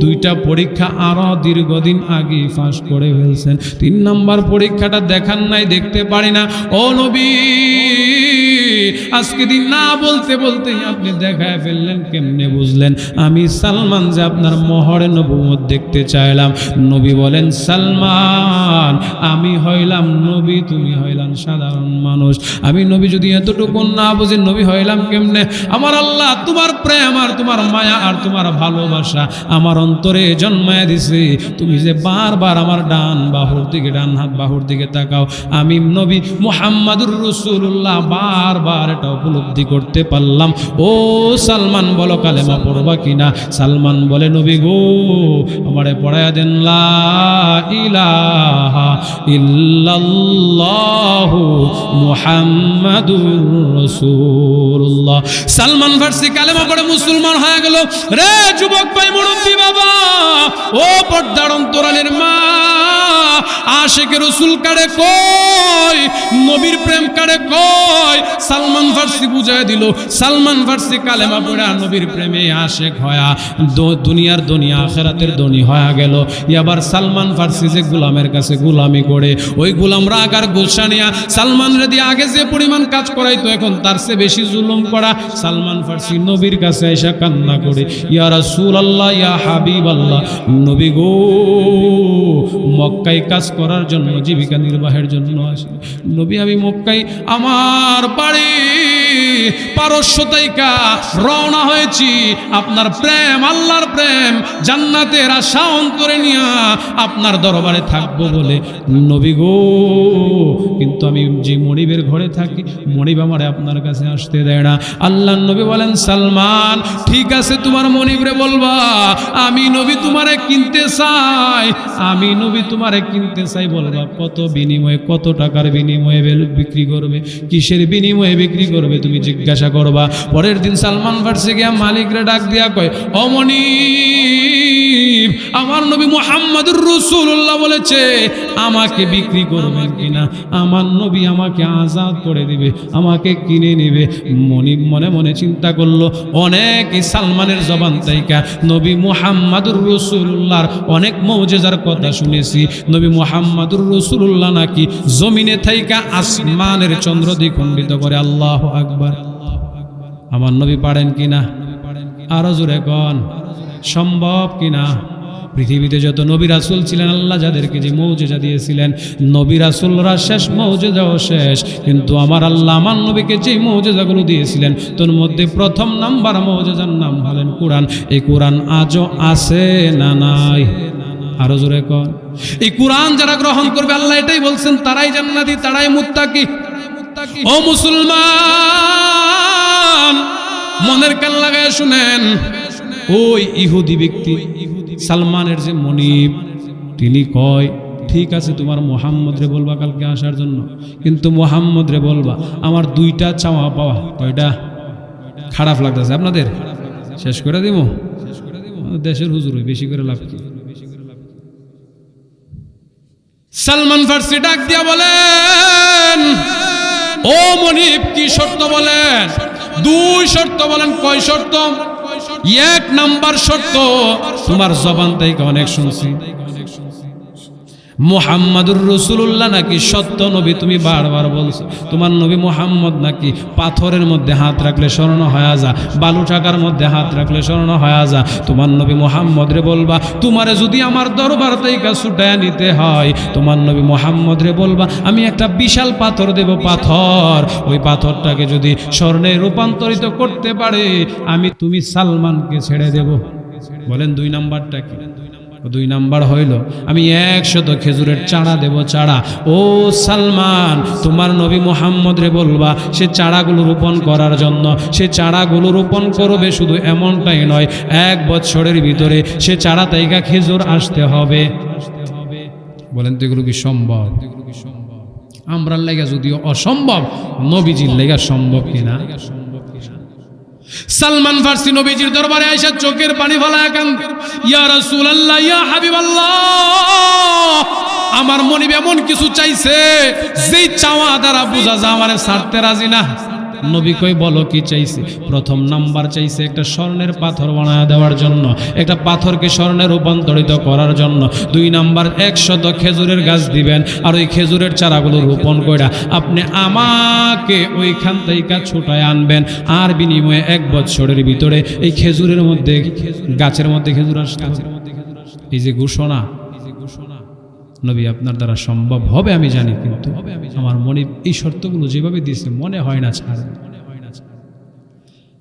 দুইটা পরীক্ষা আরো দীর্ঘদিন আগে ফাঁস করে ফেলছেন। 3 নম্বর পরীক্ষাটা দেখান নাই, দেখতে পারি না। ও নবী, আজকে দিন না বলতে বলতে আপনি দেখায় ফেললেন, কেমনে বুঝলেন আমি সালমান যে আপনার মোহরে নবুয়ত দেখতে চাইলাম? নবী বলেন, সালমান, আমি হইলাম নবী, তুমি হইলাম সাধারণ মানুষ। আমি নবী যদি এতটুকু না বুঝি, নবী হইলাম কেমনে? আমার আল্লাহ তোমার প্রেম আর তোমার মায়া আর তোমার ভালোবাসা আমার অন্তরে জন্মায় দিছে। তুমি যে বারবার আমার ডান বাহুর দিকে, ডান হাত বাহুর দিকে তাকাও, আমি নবী মুহাম্মাদুর রাসূলুল্লাহ বারবার এটা উপলব্ধি করতে পারলাম। ও সালমান, বলো কালেমা পড়বা কিনা? সালমান বলে, নবী গো, আমারে পড়ায়া দেন লা ইলাহা ইল্লাল্লাহু মুহাম্মাদুর রাসূলুল্লাহ। সালমান ফার্সি কালেমা পড়ে মুসলমান হয়ে গেল। রে যুবক ভাই, মুরব্বী বাবা, ও পর্দার অন্তরালের মা, আশিক রাসূল কারে কই, নবীর প্রেম কারে কই? সালমান ফার্সি বুঝায় দিল। সালমান ফার্সি কালেমা পড়া নবীর প্রেমে আশিক হয়া দুনিয়ার দুনিয়া আখিরাতের ধনী হয়ে গেল। এবার সালমান ফার্সি যে গোলামের কাছে গোলামি করে, ওই গোলাম রাগ আর গোসা নিয়া সালমান রেদি আগে যে পরিমাণ কাজ করাইতো, এখন তার চেয়ে বেশি জুলুম করা। সালমান ফার্সি নবীর কাছে এসে কান্না করে, ইয়া রাসূলুল্লাহ, ইয়া হাবিবাল্লাহ, নবী গো, মক্কায় কাজ করার জন্য, জীবিকা নির্বাহের জন্য আসি নবী। আমি মক্কায় আমার বাড়ি পারস্য তাইকা রওনা হয়েছি আপনার প্রেম, আল্লাহর প্রেম, জান্নাতের আশা অন্তরে নিয়া আপনার দরবারে থাকবো বলে নবী গো। কিন্তু আমি যে মনিবের ঘরে থাকি, মনিব আমারে আপনার কাছে আসতে দেয় না। আল্লাহর নবী বলেন, সালমান, ঠিক আছে, তোমার মনিবরে বলবা আমি নবী তোমারে কিনতে চাই, আমি নবী তোমারে কিনতে চাই। বলবা কত বিনিময়ে, কত টাকার বিনিময়ে বিক্রি করবে, কিসের বিনিময়ে বিক্রি করবে তুমি জিজ্ঞাসা করবা। পরের দিন সালমান ফার্সি গিয়া মালিকরে ডাক দিয়া কয়, ও মনিব, আমার নবী মুহাম্মাদুর রাসূলুল্লাহ বলেছে আমাকে বিক্রি করবেন কিনা? আমার নবী আমাকে আজাদ করে দিবে, আমাকে কিনে নেবে। মনিব মনে মনে চিন্তা করলো, অনেকই সালমানের জবান তাইকা নবী মুহাম্মাদুর রাসূলুল্লাহর অনেক মুজিজার কথা শুনেছি। নবী মুহাম্মাদুর রাসূলুল্লাহ নাকি জমিনে থাইকা আসমানের চন্দ্র দ্বিখণ্ডিত করে। আল্লাহু আকবার। আমার নবী পারেন কিনা? আরো জোরে কোন, সম্ভব কিনা? পৃথিবীতে যত নবী রাসূল ছিলেন, আল্লাহ যাদেরকে যে মৌজেজা দিয়েছিলেন, নবী রাসূলরা শেষ মৌজেজাও শেষ, কিন্তু আমার আল্লাহ আমার নবীকে যে মৌজেজাগুলো দিয়েছিলেন, তোর মধ্যে প্রথম নাম্বার মৌজেজার নাম হলেন কোরআন। এই কোরআন আজও আছে না নাই? আরো জোরে কোন। এই কোরআন যারা গ্রহণ করবে, আল্লাহ এটাই বলছেন, তারাই জান্নাতি, তারাই মুত্তাকি। ও মুসলমান, মনের কান লাগায় শুনেন, ওই ইহুদি ব্যক্তি সালমানের যে মনিব, তিনি কয়, ঠিক আছে, তোমার মুহাম্মদ রে বলবা কালকে আসার জন্য, কিন্তু মুহাম্মদ রে বলবা আমার 2টা চাওয়া পাওয়া। কয়টা? খারাপ লাগতেছে আপনাদের? শেষ করে দিব? দেশের হুজুর বেশি করে লাভ কি? সালমান ফার্সি ডাক দিয়া বলেন, ও মনিব, কি শর্ত বলেন? 2 শর্ত বলেন। কয় শর্ত? এক নাম্বার শর্ত, তোমার জবান থেকে অনেক শুনছি মুহাম্মাদুর রাসূলুল্লাহ নাকি সত্য নবী, তুমি বারবার বলছো। তোমার নবী মুহাম্মদ নাকি পাথরের মধ্যে হাত রাখলে স্মরণ হয়ে যা, বালু টাকার মধ্যে হাত রাখলে স্মরণ হয়ে যা। তোমার নবী মুহাম্মদ রে বলবা, তোমারে যদি আমার দরবার থেকে ছুটায় নিতে হয়, তোমার নবী মুহাম্মদ রে বলবা, আমি একটা বিশাল পাথর দেব, পাথর, ওই পাথরটাকে যদি স্বর্ণে রূপান্তরিত করতে পারে, তুমি সালমানকে ছেড়ে দেব। বলেন দুই নাম্বারটা কি? দুই নাম্বার হইল, আমি 100 খেজুরের চারা দেব, চারা। ও সালমান, তোমার নবী মুহাম্মদ রে বলবা, সে চারাগুলো রোপণ করার জন্য, সে চারাগুলো রোপণ করবে, শুধু এমনটাই নয়, 1 বছরের ভিতরে সে চারা তাইকা খেজুর আসতে হবে। বলেন তো এগুলো কি সম্ভব? আমরার লেগা যদিও অসম্ভব, নবীজির লেগা সম্ভব কিনা? সালমান ফারসি নবীজির দরবারে আয়েশা চোখের পানি ফেলায় কাঁদে, ইয়া রাসূলুল্লাহ, ইয়া হাবিবাল্লাহ, আমার মনিব এমন কিছু চাইছে যেই চাওয়া দ্বারা বোঝা যায় আমারে ছাড়তে রাজি না। নবী কই, বলো কি চাইছে? প্রথম নাম্বার চাইছে একটা স্বর্ণের পাথর বানায় দেওয়ার জন্য, একটা পাথরকে স্বর্ণে রূপান্তরিত করার জন্য। 2 নাম্বার 100 খেজুরের গাছ দিবেন, আর ওই খেজুরের চারাগুলো রোপণ কইরা আপনি আমাকে ওইখান থেকে ছুটায় আনবেন, আর বিনিময়ে 1 বছরের ভিতরে এই খেজুরের মধ্যে, গাছের মধ্যে খেজুর আসবে। এই যে ঘোষণা, নবী আপনার দ্বারা সম্ভব হবে আমি জানি, কিন্তু আমার মনে এই শর্তগুলো যেভাবে দিয়েছে মনে হয় না ছাড়ে।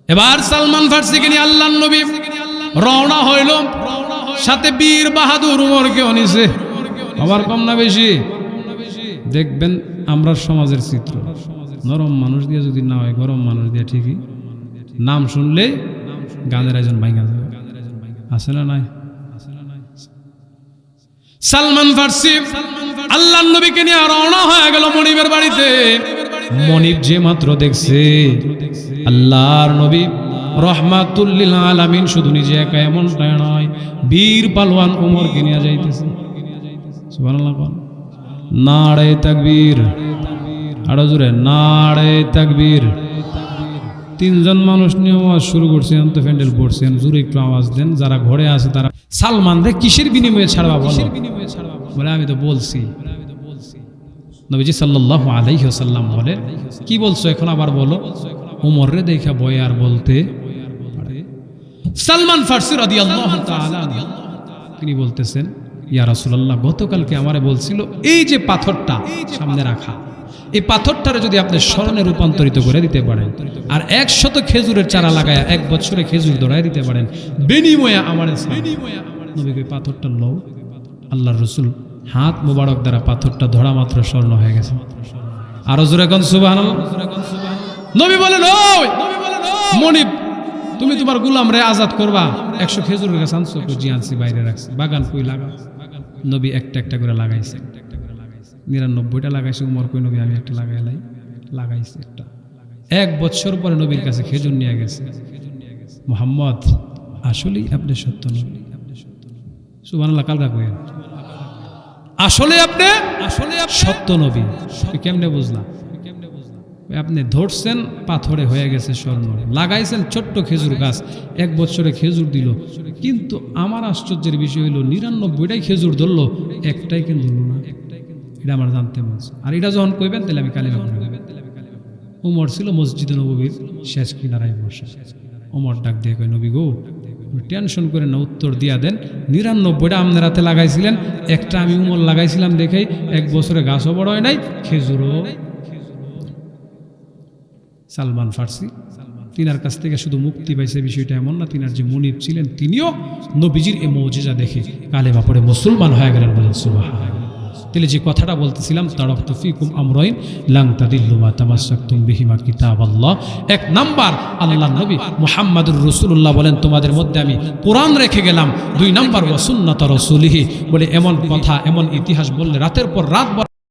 এবার সালমান ফারসিকে নিয়ে আল্লাহর নবী রওনা হইল, সাথে বীর বাহাদুর উমরকেও নিছে। আবার কম না বেশি? দেখবেন আমরা সমাজের চিত্র, নরম মানুষ দিয়ে যদি না হয়, গরম মানুষ দিয়ে ঠিকই নাম শুনলে গানের একজন ভাইঙ্গা যাবে, আছে না নাই? সালমান ফারসি আল্লাহর নবীকে নিয়ে রওনা হয়ে গেল মনিবের বাড়িতে। মনিব যে মাত্র দেখছে আল্লাহর নবী রহমাতুল লিল আলামিন, শুধু নিজে একা এমনটা নয়, বীর পালোয়ান ওমরকে নিয়ে যাইতেছে। সুবহানাল্লাহ, নারে তাকবীর, আরো জোরে নারে তাকবীর। 3 জন মানুষ নিয়ে আওয়াজ শুরু করছেন, তো প্যান্ডেল পড়ছেন, জোরে একটু আওয়াজ দেন। যারা ঘরে আছে তারা, সালমান রে কিসের বিনিময়ে ছাড়বা বলো? বলে আমি তো বলছি। নবীজি সাল্লাল্লাহু আলাইহি ওয়াসাল্লাম বলে, কি বলছো এখন আবার বলো? ওমর রে দেখা বয় আর বলতে পারে। সালমান ফারসি রাদিয়াল্লাহু তাআলা তিনি বলতেছেন, ইয়া রাসূলুল্লাহ, গতকালকে আমারে বলছিল এই যে পাথরটা সামনে রাখা, এই পাথরটারে যদি আপনি স্বর্ণে রূপান্তরিত করে দিতে পারেন, আর 100 খেজুরের চারা লাগায়া 1 বছরে খেজুর ধরায় দিতে পারেন, বিনিময়ে আমার নবী কই, পাথরটা লও। আল্লাহর রাসূল হাত মোবারক দ্বারা পাথরটা ধরা মাত্র স্বর্ণ হয়ে গেছে। আরো জোরে কোন সুবহানাল্লাহ। নবী বলেন, ওই মনিব, তুমি তোমার গোলাম রে আজাদ করবা, 100 খেজুরের গাছ আনছো? জি আনছি, বাইরে রাখছি। বাগান কই লাগা? নবী একটা একটা করে লাগাইছে, 99টা লাগাইছে। উমর কই, নবী আমি একটা লাগাইছি একটা। 1 বছর পরে নবীর কাছে খেজুর নিয়ে গেছে। মুহাম্মদ, আসলেই আপনি সত্য নবী। সুবহানাল্লাহ, কালকা কই, আসলে আপনি সত্য নবী। কেমনে বুঝলাম? আপনি ধরছেন পাথরে হয়ে গেছে স্বর্ণ, লাগাইছেন ছোট্ট খেজুর গাছ, 1 বছরে খেজুর দিল। কিন্তু আমার আশ্চর্যের বিষয় হইল 99টাই খেজুর ধরলো, একটাই কেন ধরলো না? এটা আমার জানতে বলছে। আর এটা যখন কইবেন তাহলে আমি কালিমা পড়ব। উমর ছিল মসজিদে নববীর শেষ কিনারায় বসা। উমর ডাক দিয়ে কয়, নবী গো, টেনশন করে না, উত্তর দিয়া দেন। 99টা আপনার হাতে লাগাইছিলেন, একটা আমি উমর লাগাইছিলাম দেখেই 1 বছরে গাছও বড় হয় নাই, খেজুরও। সালমান ফারসি তিনার কাছ থেকে শুধু মুক্তি পাইছে বিষয়টা এমন না, তিনার যে মুনিব ছিলেন তিনিও নবীজির এই মুজিজা দেখে কালেমা পড়ে মুসলমান হয়ে গেলেন। বলেন সুবহানাল্লাহ। তাহলে যে কথাটা বলতেছিলাম, তারাকতু ফিকুম আমরাইন লাং তাদিল্লু মা তামাসসাকতুম বিহিমা কিতাবাল্লাহ। 1 নাম্বার আল্লাহর নবী মুহাম্মাদুর রাসূলুল্লাহ বলেন, তোমাদের মধ্যে আমি কোরআন রেখে গেলাম। 2 নাম্বার ওয়া সুন্নাত রাসূলিহি, বলে এমন কথা, এমন ইতিহাস বললে রাতের পর রাত